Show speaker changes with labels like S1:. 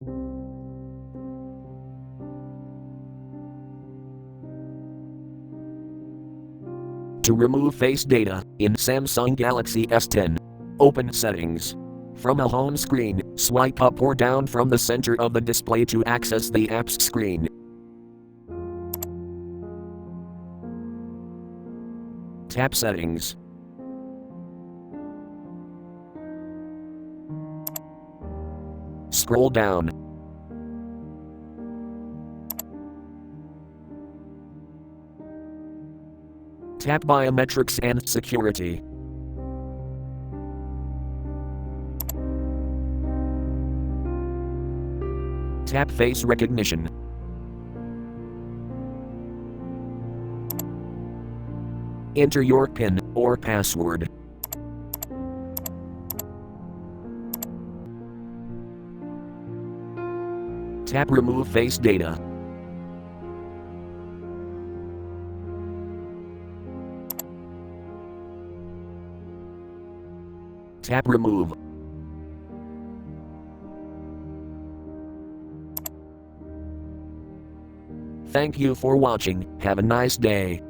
S1: To remove face data in Samsung Galaxy S10, open Settings. From a home screen, swipe up or down from the center of the display to access the apps screen. Tap Settings. Scroll down. Tap Biometrics and Security. Tap Face Recognition. Enter your PIN or password. Tap Remove Face Data. Tap Remove. Thank you for watching. Have a nice day.